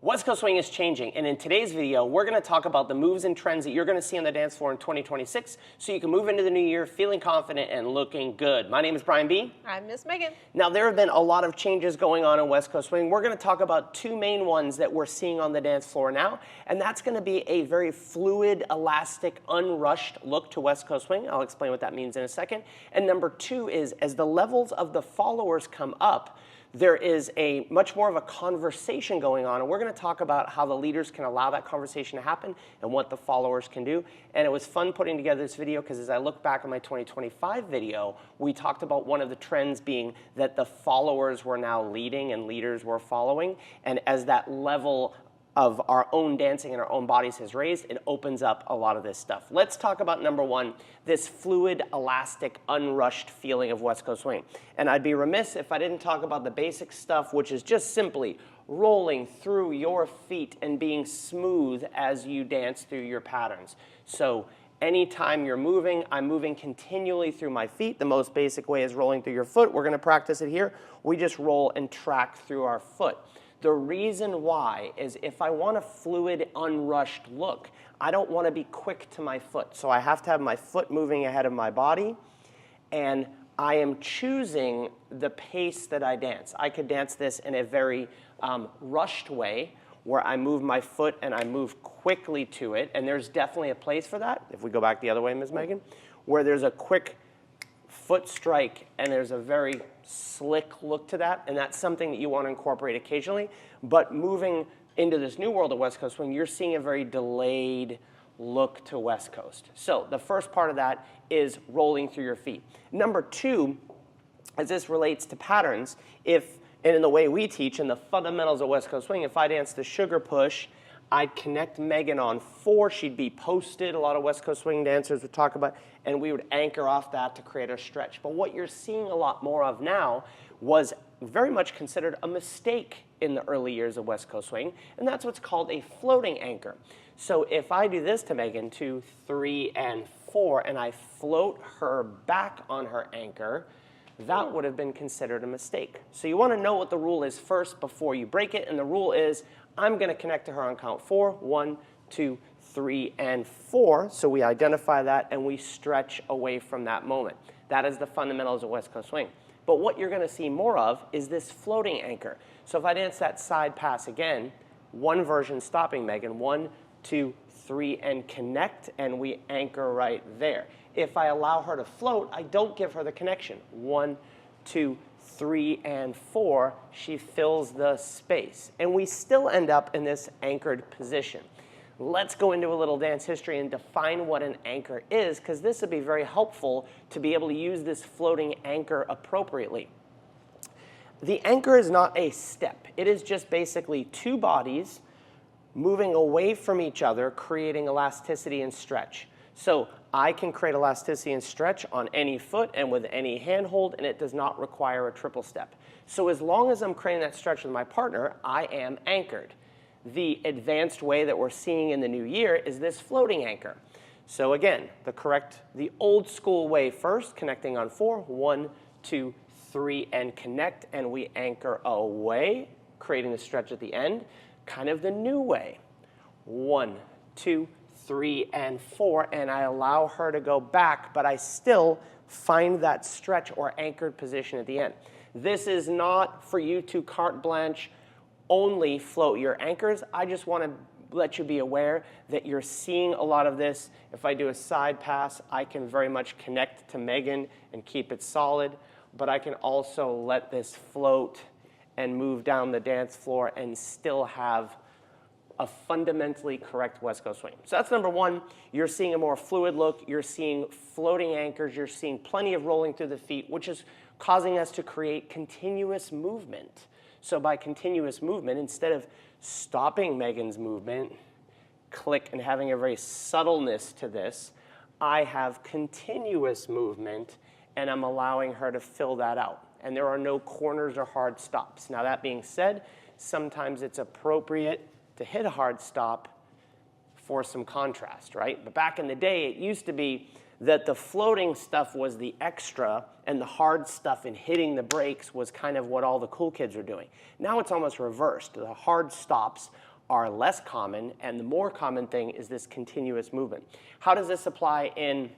West Coast swing is changing, and in today's video, we're going to talk about the moves and trends that you're going to see on the dance floor in 2026 so you can move into the new year feeling confident and looking good. My name is Brian B. I'm Miss Megan. Now, there have been a lot of changes going on in West Coast swing. We're going to talk about two main ones that we're seeing on the dance floor now, and that's going to be a very fluid, elastic, unrushed look to West Coast swing. I'll explain what that means in a second. And number two is, as the levels of the followers come up, there is a much more of a conversation going on, and we're going to talk about how the leaders can allow that conversation to happen and what the followers can do. And it was fun putting together this video because as I look back at my 2025 video, we talked about one of the trends being that the followers were now leading and leaders were following. And as that level of our own dancing and our own bodies has raised, it opens up a lot of this stuff. Let's talk about number one, this fluid, elastic, unrushed feeling of West Coast swing. And I'd be remiss if I didn't talk about the basic stuff, which is just simply rolling through your feet and being smooth as you dance through your patterns. So anytime you're moving, I'm moving continually through my feet. The most basic way is rolling through your foot. We're gonna practice it here. We just roll and track through our foot. The reason why is if I want a fluid, unrushed look, I don't want to be quick to my foot. So I have to have my foot moving ahead of my body, and I am choosing the pace that I dance. I could dance this in a very rushed way, where I move my foot and I move quickly to it, and there's definitely a place for that. If we go back the other way, Ms. Megan, where there's a quick foot strike and there's a very slick look to that, and that's something that you want to incorporate occasionally. But moving into this new world of West Coast swing, you're seeing a very delayed look to West Coast. So the first part of that is rolling through your feet. Number two, as this relates to patterns, and in the way we teach and the fundamentals of West Coast swing, if I dance the sugar push, I'd connect Megan on 4. She'd be posted. A lot of West Coast swing dancers would talk about, and we would anchor off that to create a stretch. But what you're seeing a lot more of now was very much considered a mistake in the early years of West Coast swing, and that's what's called a floating anchor. So if I do this to Megan, 2, 3, and 4, and I float her back on her anchor, that would have been considered a mistake. So you want to know what the rule is first before you break it, and the rule is I'm going to connect to her on count 4. 1, 2, 3, and 4. So we identify that and we stretch away from that moment. That is the fundamentals of West Coast swing. But what you're going to see more of is this floating anchor. So if I dance that side pass again, one version stopping Megan, 1, 2, 3, and connect, and we anchor right there. If I allow her to float, I don't give her the connection. 1, 2, 3, and 4, she fills the space. And we still end up in this anchored position. Let's go into a little dance history and define what an anchor is, because this would be very helpful to be able to use this floating anchor appropriately. The anchor is not a step. It is just basically two bodies moving away from each other, creating elasticity and stretch. So I can create elasticity and stretch on any foot and with any handhold, and it does not require a triple step. So as long as I'm creating that stretch with my partner, I am anchored. The advanced way that we're seeing in the new year is this floating anchor. So again, the old school way first, connecting on 4, 1, 2, 3, and connect, and we anchor away, creating the stretch at the end. Kind of the new way, 1, 2, 3, and 4, and I allow her to go back, but I still find that stretch or anchored position at the end. This is not for you to carte blanche only float your anchors. I just want to let you be aware that you're seeing a lot of this. If I do a side pass, I can very much connect to Megan and keep it solid, but I can also let this float and move down the dance floor and still have a fundamentally correct West Coast swing. So that's number one. You're seeing a more fluid look. You're seeing floating anchors. You're seeing plenty of rolling through the feet, which is causing us to create continuous movement. So by continuous movement, instead of stopping Megan's movement, click, and having a very subtleness to this, I have continuous movement, and I'm allowing her to fill that out. And there are no corners or hard stops. Now that being said, sometimes it's appropriate to hit a hard stop for some contrast, right? But back in the day, it used to be that the floating stuff was the extra and the hard stuff in hitting the brakes was kind of what all the cool kids were doing. Now it's almost reversed. The hard stops are less common, and the more common thing is this continuous movement. How does this apply in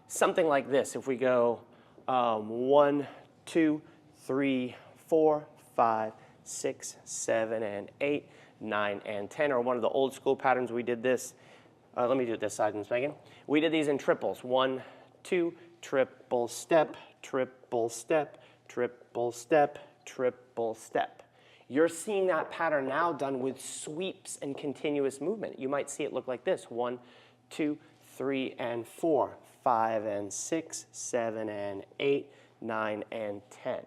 something like this? If we go 1, 2, 3, 4, 5, 6, 7, and 8, 9, and 10, or one of the old school patterns, we did this. Let me do it this side, Ms. Megan. We did these in triples. 1, 2, triple step, triple step, triple step, triple step. You're seeing that pattern now done with sweeps and continuous movement. You might see it look like this: 1, 2, 3, and 4, 5, and 6, 7, and 8, 9, and 10.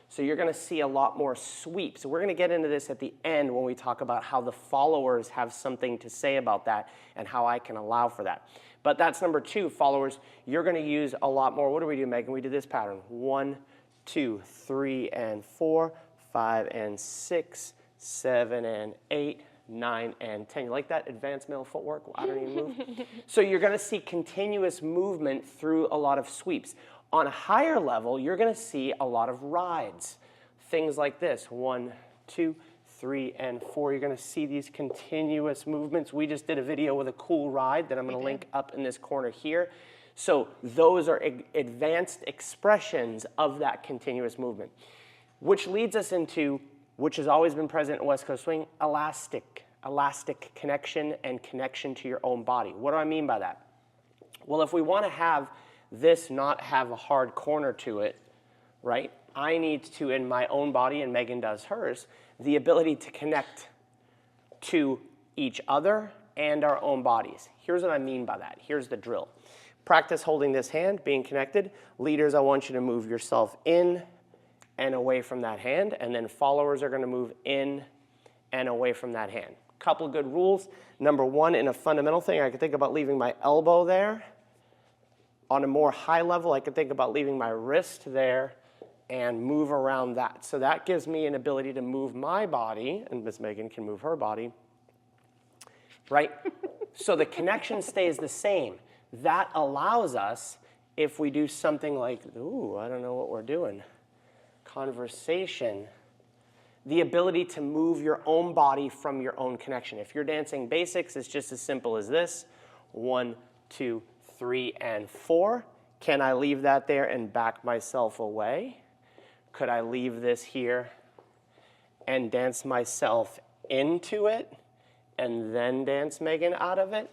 So you're going to see a lot more sweeps. We're going to get into this at the end when we talk about how the followers have something to say about that and how I can allow for that. But that's number 2, followers. You're going to use a lot more. What do we do, Megan? We do this pattern: 1, 2, 3, and 4, 5, and 6, 7, and 8, 9, and 10. You like that advanced male footwork? I don't even move. So you're going to see continuous movement through a lot of sweeps. On a higher level, you're going to see a lot of rides. Things like this: 1, 2, 3, and 4. You're going to see these continuous movements. We just did a video with a cool ride that I'm going to link up in this corner here. So those are advanced expressions of that continuous movement, which leads us into, which has always been present in West Coast Swing, elastic connection and connection to your own body. What do I mean by that? Well, if we want to have this not have a hard corner to it, right, I need to, in my own body, and Megan does hers, the ability to connect to each other and our own bodies. Here's what I mean by that. Here's the drill. Practice holding this hand, being connected. Leaders, I want you to move yourself in and away from that hand, and then followers are going to move in and away from that hand. Couple of good rules. Number 1, in a fundamental thing, I can think about leaving my elbow there. On a more high level, I can think about leaving my wrist there and move around that. So that gives me an ability to move my body, and Miss Megan can move her body, right? So the connection stays the same. That allows us, if we do something like, ooh, I don't know what we're doing, conversation, the ability to move your own body from your own connection. If you're dancing basics, it's just as simple as this: 1, 2, 3, and 4. Can I leave that there and back myself away? Could I leave this here and dance myself into it and then dance Megan out of it?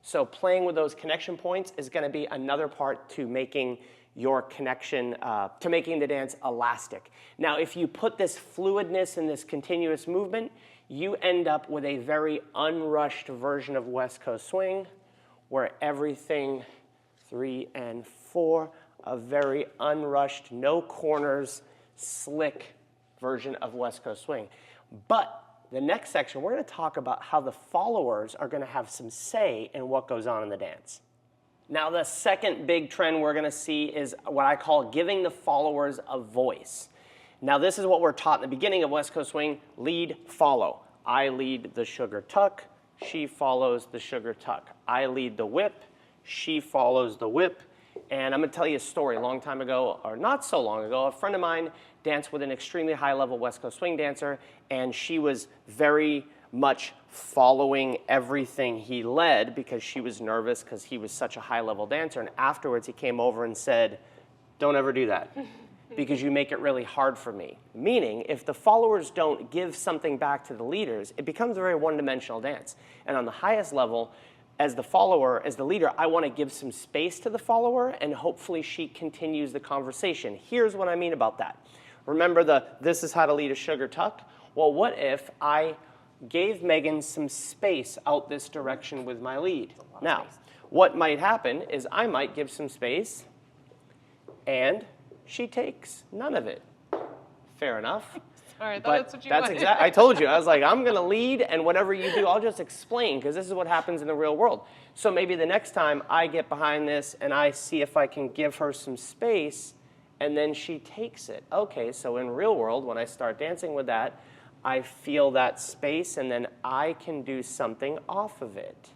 So playing with those connection points is going to be another part to making your connection, to making the dance elastic. Now, if you put this fluidness and this continuous movement, you end up with a very unrushed version of West Coast Swing, where everything, 3 and 4, a very unrushed, no corners, slick version of West Coast Swing. But the next section, we're going to talk about how the followers are going to have some say in what goes on in the dance. Now, the second big trend we're going to see is what I call giving the followers a voice. Now, this is what we're taught in the beginning of West Coast Swing: lead, follow. I lead the sugar tuck, she follows the sugar tuck. I lead the whip, she follows the whip. And I'm going to tell you a story. A long time ago, or not so long ago, a friend of mine danced with an extremely high-level West Coast Swing dancer, and she was very much following everything he led because she was nervous because he was such a high-level dancer. And afterwards, he came over and said, "Don't ever do that because you make it really hard for me." Meaning, if the followers don't give something back to the leaders, it becomes a very one-dimensional dance. And on the highest level, as the follower, as the leader, I want to give some space to the follower, and hopefully she continues the conversation. Here's what I mean about that. Remember this is how to lead a sugar tuck? Well, what if I gave Megan some space out this direction with my lead? Now, what might happen is I might give some space, and she takes none of it. Fair enough. All right, that's what you wanted. I told you. I was like, I'm going to lead, and whatever you do, I'll just explain, because this is what happens in the real world. So maybe the next time I get behind this and I see if I can give her some space, and then she takes it. Okay, so in real world, when I start dancing with that, I feel that space, and then I can do something off of it,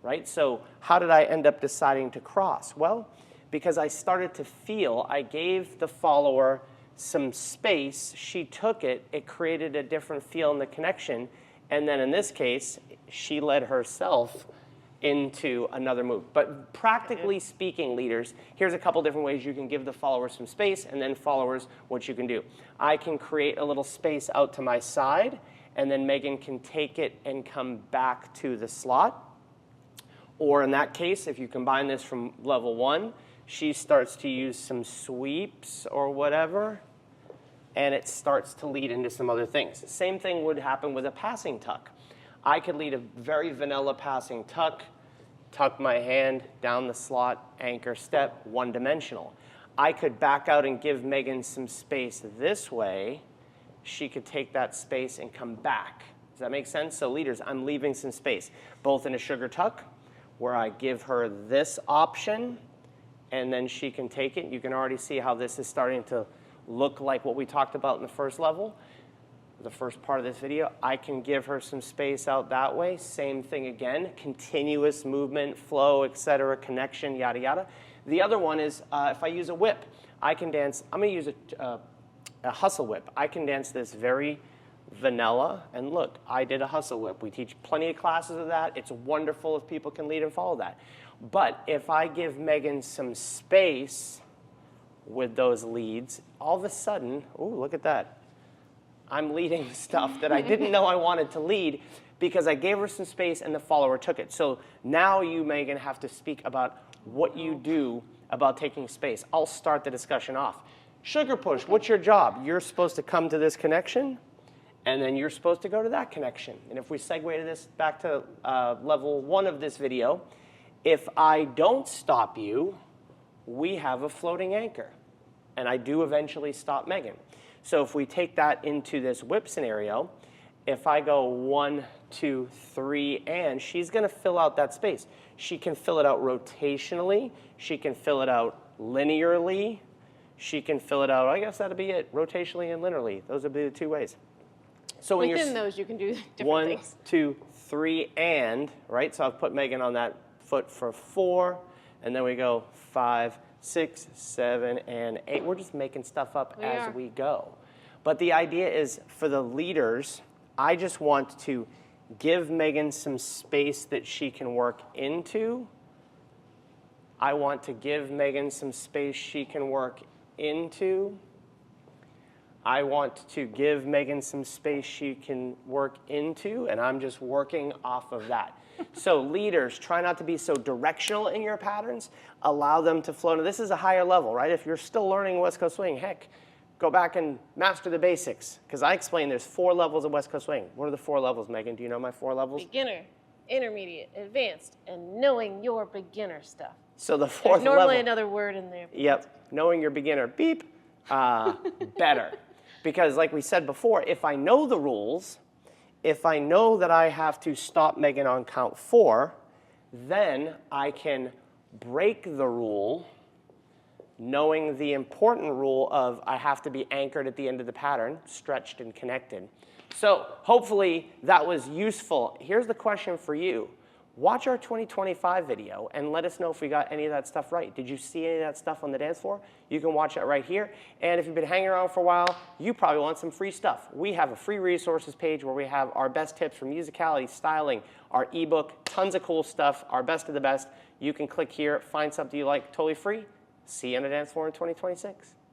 right? So how did I end up deciding to cross? Well, because I started to feel, I gave the follower some space, she took it, it created a different feel in the connection, And then in this case, she led herself into another move. But practically speaking, leaders, here's a couple different ways you can give the followers some space, and then followers what you can do. I can create a little space out to my side, and then Megan can take it and come back to the slot. Or in that case, if you combine this from level 1, she starts to use some sweeps or whatever, and it starts to lead into some other things. Same thing would happen with a passing tuck. I could lead a very vanilla passing tuck, tuck my hand down the slot, anchor step, one-dimensional. I could back out and give Megan some space this way. She could take that space and come back. Does that make sense? So leaders, I'm leaving some space, both in a sugar tuck, where I give her this option, and then she can take it. You can already see how this is starting to look like what we talked about in the first level, the first part of this video. I can give her some space out that way. Same thing again, continuous movement, flow, etc., connection, yada, yada. The other one is if I use a whip, I can dance. I'm going to use a hustle whip. I can dance this very vanilla, and look, I did a hustle whip. We teach plenty of classes of that. It's wonderful if people can lead and follow that. But if I give Megan some space with those leads, all of a sudden, ooh, look at that. I'm leading stuff that I didn't know I wanted to lead because I gave her some space and the follower took it. So now you, Megan, have to speak about what you do about taking space. I'll start the discussion off. Sugar push, what's your job? You're supposed to come to this connection, and then you're supposed to go to that connection. And if we segue to this back to level 1 of this video, if I don't stop you, we have a floating anchor. And I do eventually stop Megan. So if we take that into this whip scenario, if I go 1, 2, 3, and she's going to fill out that space. She can fill it out rotationally. She can fill it out linearly. She can fill it out, I guess that'll be it, rotationally and linearly. Those would be the 2 ways. So when within those, you can do different 1, things. 2, 3, and, right? So I've put Megan on that foot for 4, and then we go 5, 6, 7, and 8. We're just making stuff up as we go. But the idea is for the leaders, I just want to give Megan some space that she can work into. I want to give Megan some space she can work into. I want to give Megan some space she can work into, and I'm just working off of that. So leaders, try not to be so directional in your patterns. Allow them to flow. Now, this is a higher level, right? If you're still learning West Coast Swing, heck, go back and master the basics. Because I explained there's 4 levels of West Coast Swing. What are the 4 levels, Megan? Do you know my 4 levels? Beginner, intermediate, advanced, and knowing your beginner stuff. So the 4th There's normally level, another word in there. Yep, knowing your beginner, beep, better. Because like we said before, if I know the rules, if I know that I have to stop Megan on count 4, then I can break the rule, knowing the important rule of I have to be anchored at the end of the pattern, stretched and connected. So hopefully that was useful. Here's the question for you. Watch our 2025 video and let us know if we got any of that stuff right. Did you see any of that stuff on the dance floor? You can watch that right here. And if you've been hanging around for a while, you probably want some free stuff. We have a free resources page where we have our best tips for musicality, styling, our ebook, tons of cool stuff, our best of the best. You can click here, find something you like totally free. See you on the dance floor in 2026.